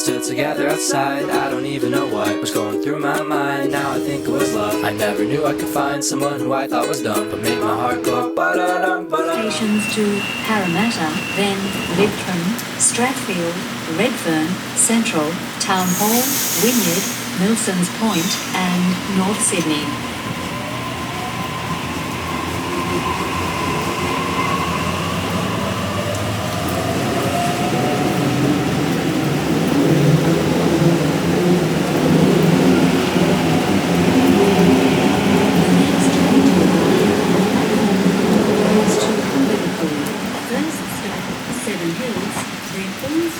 stood together outside. I don't even know what was going through my mind. Now I think it was love. I never knew I could find someone who I thought was dumb, but made my heart go ba-da-dum, ba-da. Stations to Parramatta, then Lidcombe, Strathfield, Redfern, Central, Town Hall, Wynyard, Milsons Point and North Sydney.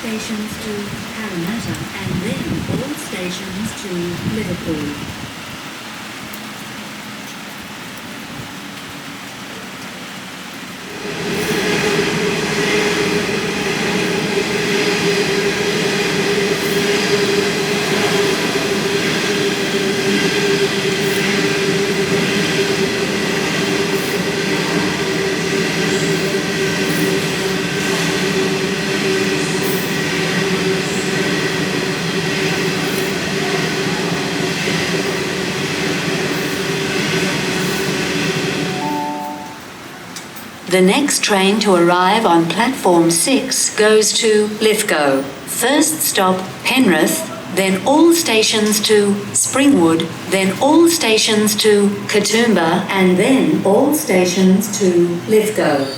Stations to Parramatta and then all stations to Liverpool. The next train to arrive on platform 6 goes to Lithgow. First stop Penrith, then all stations to Springwood, then all stations to Katoomba, and then all stations to Lithgow.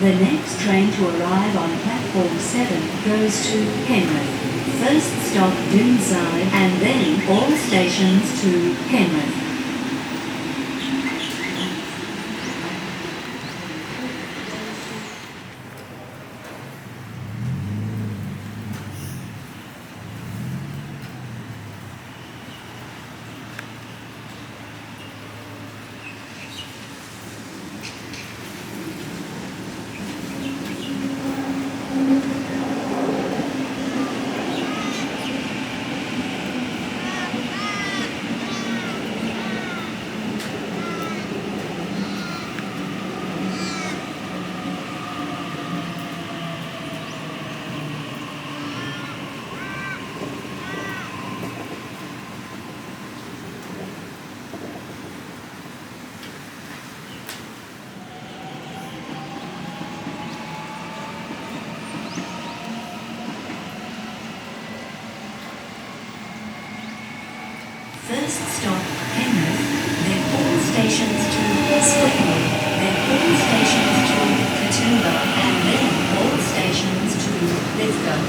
The next train to arrive on platform 7 goes to Penrith. First stop Doonside and then all stations to Penrith. First stop Penrith, then all stations to Springwood, then all stations to Katoomba, and then all stations to Lithgow.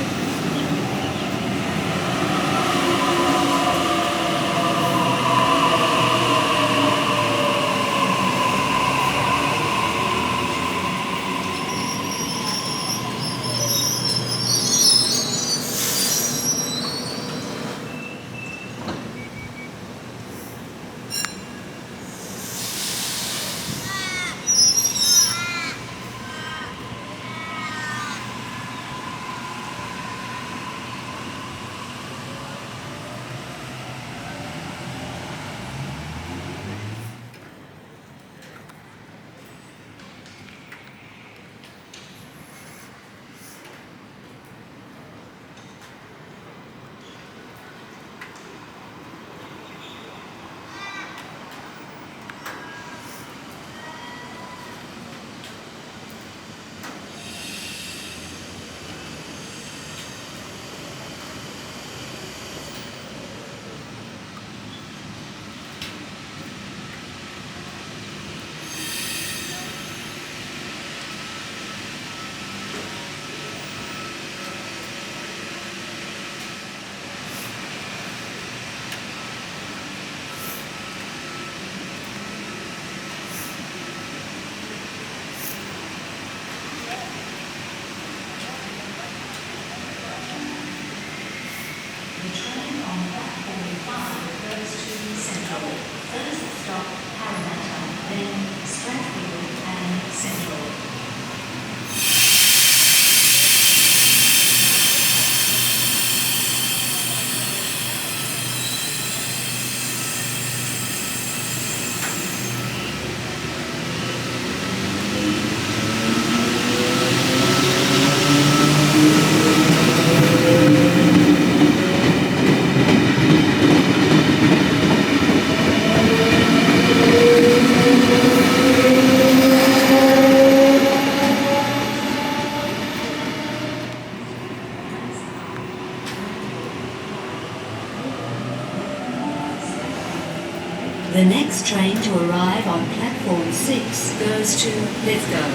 The next train to arrive on platform 6 goes to Lithgow.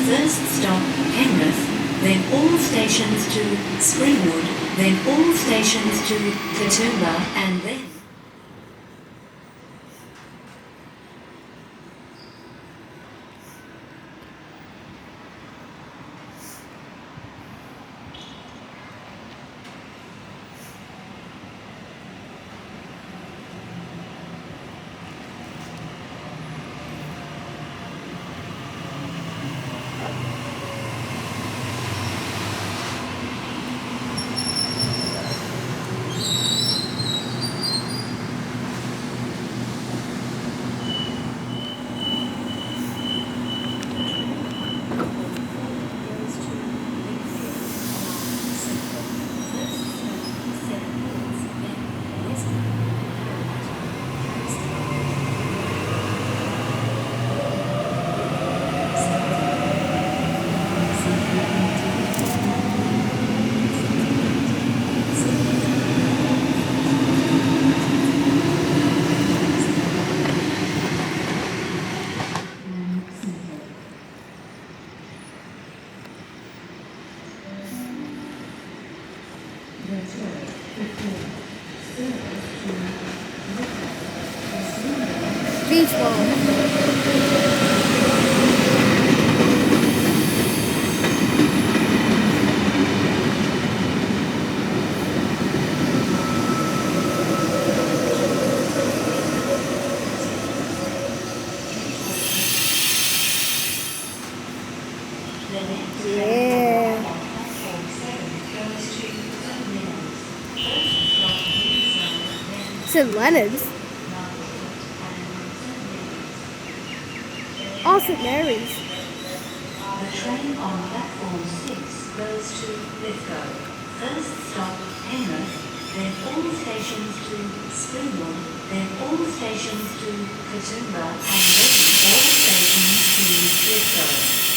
First stop, Penrith, then all stations to Springwood, then all stations to Katoomba, and then... Beach ball. Yeah. St. Leonard's. Oh, St. Mary's. The train on platform 6 goes to Lithgow. First stop, Penrith, then all stations to Springwood, then all stations to Katoomba, and then all stations to Lithgow.